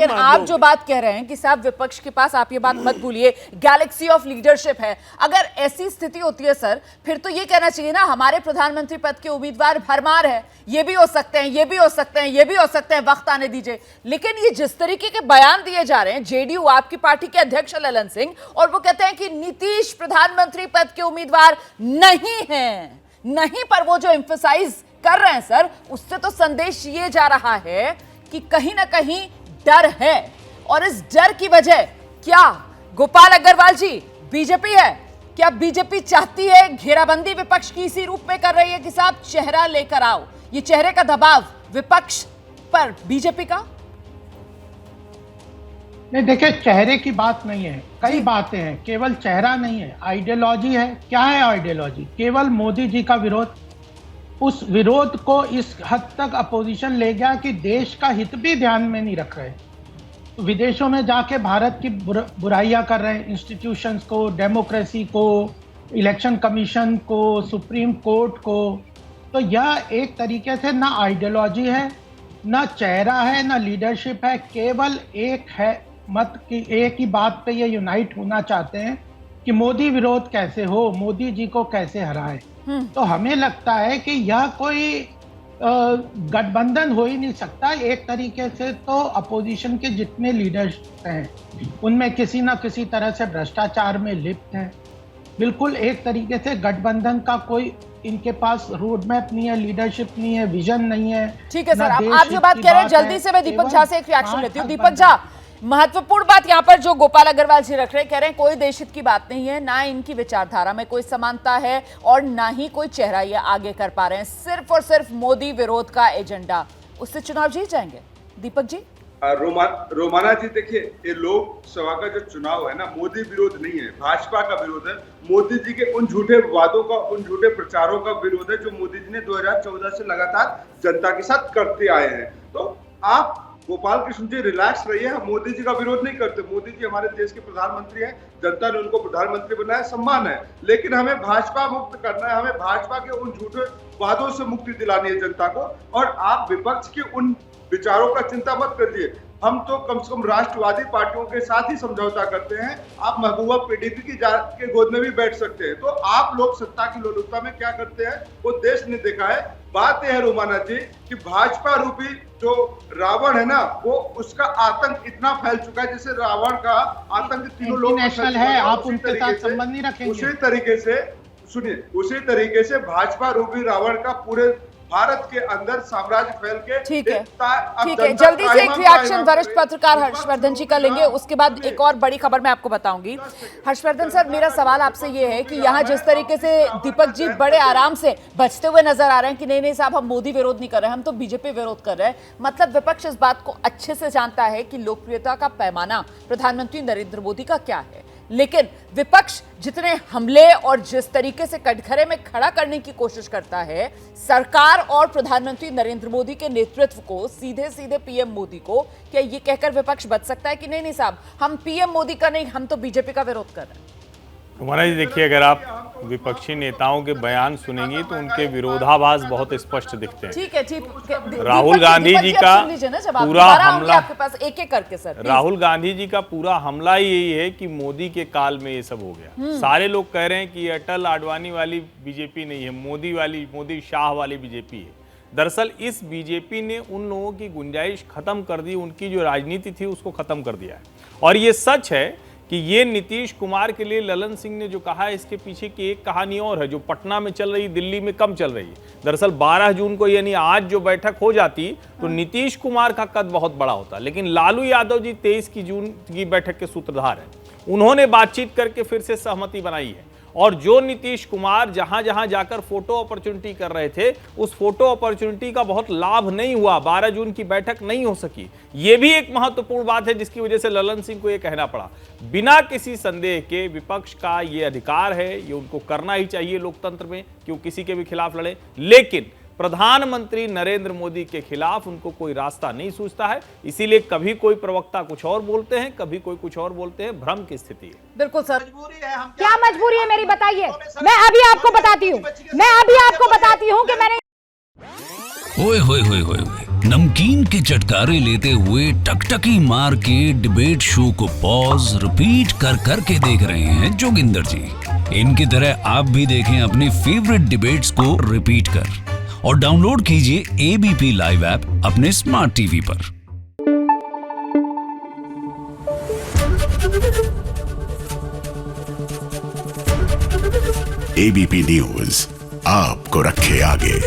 लेकिन आप जो बात कह रहे हैं कि साहब विपक्ष के पास, आप ये बात मत भूलिए, गैलेक्सी ऑफ लीडरशिप है। अगर ऐसी स्थिति होती है सर, फिर तो ये कहना चाहिए ना हमारे प्रधानमंत्री पद के उम्मीदवार भरमार है, ये भी हो सकते हैं, ये भी हो सकते हैं, ये भी हो सकते हैं, वक्त आने दीजिए। लेकिन ये जिस तरीके के बयान दिए जा रहे हैं, जेडीयू आपकी पार्टी के अध्यक्ष ललन सिंह, और वो कहते हैं कि नीतीश प्रधानमंत्री पद के उम्मीदवार नहीं है, नहीं पर वो जो एम्फसाइज कर रहे हैं सर, उससे तो संदेश ये जा रहा है कि कहीं ना कहीं डर है। और इस डर की वजह क्या गोपाल अग्रवाल जी बीजेपी है? क्या बीजेपी चाहती है घेराबंदी विपक्ष की इसी रूप में कर रही है कि साहब चेहरा लेकर आओ, ये चेहरे का दबाव विपक्ष पर बीजेपी का? नहीं, देखिए, चेहरे की बात नहीं है, कई बातें हैं, केवल चेहरा नहीं है, आइडियोलॉजी है। क्या है आइडियोलॉजी? केवल मोदी जी का विरोध। उस विरोध को इस हद तक अपोजिशन ले गया कि देश का हित भी ध्यान में नहीं रख रहे, विदेशों में जाके भारत की बुराइयां कर रहे हैं, इंस्टीट्यूशंस को, डेमोक्रेसी को, इलेक्शन कमीशन को, सुप्रीम कोर्ट को। तो यह एक तरीके से ना आइडियोलॉजी है, ना चेहरा है, ना लीडरशिप है, केवल एक है मत कि एक ही बात पे ये यूनाइट होना चाहते हैं कि मोदी विरोध कैसे हो, मोदी जी को कैसे हराए। तो हमें लगता है कि यह कोई गठबंधन हो ही नहीं सकता। एक तरीके से तो अपोजिशन के जितने लीडर्स हैं उनमें किसी ना किसी तरह से भ्रष्टाचार में लिप्त हैं। बिल्कुल एक तरीके से गठबंधन का कोई इनके पास रोड मैप नहीं है, लीडरशिप नहीं है, विजन नहीं है। ठीक है सर, आप जो बात कह रहे हैं, जल्दी से मैं दीपक झा से एक रिएक्शन लेती हूँ। दीपक झा, महत्वपूर्ण बात यहाँ पर जो गोपाल अग्रवाल जी रख रहे हैं, कह रहे हैं कोई देश हित की बात नहीं है, ना इनकी विचारधारा में कोई समानता है और ना ही कोई चेहरा ये आगे कर पा रहे हैं, सिर्फ और सिर्फ मोदी विरोध का एजेंडा, उससे चुनाव जीत जाएंगे। दीपक जी। रोमाना जी, देखिए, ये लोकसभा का जो चुनाव है ना, मोदी विरोध नहीं है, भाजपा का विरोध है। मोदी जी के उन झूठे वादों का, उन झूठे प्रचारों का विरोध है जो मोदी जी ने 2014 से लगातार जनता के साथ करते आए हैं। तो आप गोपाल कृष्ण जी रिलैक्स रहिए, हम मोदी जी का विरोध नहीं करते। मोदी जी हमारे देश के प्रधानमंत्री हैं, जनता ने उनको प्रधानमंत्री बनाया, सम्मान है। लेकिन हमें भाजपा मुक्त करना है, हमें भाजपा के उन झूठे वादों से मुक्ति दिलानी है जनता को। और आप विपक्ष के उन विचारों का चिंता मत करिए, हम तो कम से कम राष्ट्रवादी पार्टियों के साथ ही समझौता करते हैं। आप महबूबा पीडीपी के गोद में भी बैठ सकते हैं। तो आप लोग सत्ता की लोलुपता में क्या करते हैं वो देश ने देखा है। बात यह है रोमाना जी कि भाजपा रूपी जो रावण है ना, वो उसका आतंक इतना फैल चुका है, जैसे रावण का आतंक तीनों लोग नेशनल है, आप उनके साथ संबंध नहीं रखेंगे। उसी तरीके से सुनिए, उसी तरीके से भाजपा रूपी रावण का पूरे भारत के अंदर साम्राज्य फैल के। ठीक है, ठीक है, जल्दी से एक रिएक्शन वरिष्ठ पत्रकार हर्षवर्धन जी का लेंगे, उसके बाद एक और बड़ी खबर मैं आपको बताऊंगी। हर्षवर्धन सर, मेरा सवाल आपसे ये है कि यहाँ जिस तरीके से दीपक जी बड़े आराम से बचते हुए नजर आ रहे हैं कि नहीं नहीं साहब, हम मोदी विरोध नहीं कर रहे हैं, हम तो बीजेपी विरोध कर रहे हैं, मतलब विपक्ष इस बात को अच्छे से जानता है कि लोकप्रियता का पैमाना प्रधानमंत्री नरेंद्र मोदी का क्या है। लेकिन विपक्ष जितने हमले और जिस तरीके से कटघरे में खड़ा करने की कोशिश करता है सरकार और प्रधानमंत्री नरेंद्र मोदी के नेतृत्व को, सीधे सीधे पीएम मोदी को, क्या ये कहकर विपक्ष बच सकता है कि नहीं नहीं साहब, हम पीएम मोदी का नहीं, हम तो बीजेपी का विरोध कर रहे हैं? कुमार जी, देखिए, अगर आप विपक्षी नेताओं के बयान सुनेंगी तो उनके विरोधाभास बहुत स्पष्ट दिखते हैं। ठीक है, ठीक। राहुल गांधी जी का पूरा हमला, आपके पास एक एक करके सर, राहुल गांधी जी का पूरा हमला ही यही है कि मोदी के काल में ये सब हो गया। सारे लोग कह रहे हैं कि अटल आडवाणी वाली बीजेपी नहीं है, मोदी शाह वाली बीजेपी है। दरअसल इस बीजेपी ने उन लोगों की गुंजाइश खत्म कर दी, उनकी जो राजनीति थी उसको खत्म कर दिया है। और ये सच है कि ये नीतीश कुमार के लिए ललन सिंह ने जो कहा है, इसके पीछे की एक कहानी और है जो पटना में चल रही, दिल्ली में कम चल रही है। दरअसल 12 जून को, यानी आज जो बैठक हो जाती तो नीतीश कुमार का कद बहुत बड़ा होता, लेकिन लालू यादव जी 23 जून की बैठक के सूत्रधार हैं। उन्होंने बातचीत करके फिर से सहमति बनाई है और जो नीतीश कुमार जहां जहां जाकर फोटो अपॉर्चुनिटी कर रहे थे, उस फोटो अपॉर्चुनिटी का बहुत लाभ नहीं हुआ, 12 जून की बैठक नहीं हो सकी। यह भी एक महत्वपूर्ण बात है जिसकी वजह से ललन सिंह को यह कहना पड़ा। बिना किसी संदेह के विपक्ष का यह अधिकार है, ये उनको करना ही चाहिए लोकतंत्र में कि वो किसी के भी खिलाफ लड़े, लेकिन प्रधानमंत्री नरेंद्र मोदी के खिलाफ उनको कोई रास्ता नहीं सूझता है। इसीलिए कभी कोई प्रवक्ता कुछ और बोलते हैं, कभी कोई कुछ और बोलते हैं, भ्रम की स्थिति है। बिल्कुल सर, क्या मजबूरी है मेरी, बताइए। मैं अभी आपको बताती हूँ कि मैंने ओए होए होए होए नमकीन के चटकारे लेते हुए टकटकी मार के डिबेट शो को पॉज रिपीट कर करके देख रहे हैं जोगिंदर जी। इनकी तरह आप भी देखें अपनी फेवरेट डिबेट्स को रिपीट कर और डाउनलोड कीजिए एबीपी लाइव ऐप अपने स्मार्ट टीवी पर। एबीपी न्यूज आपको रखे आगे।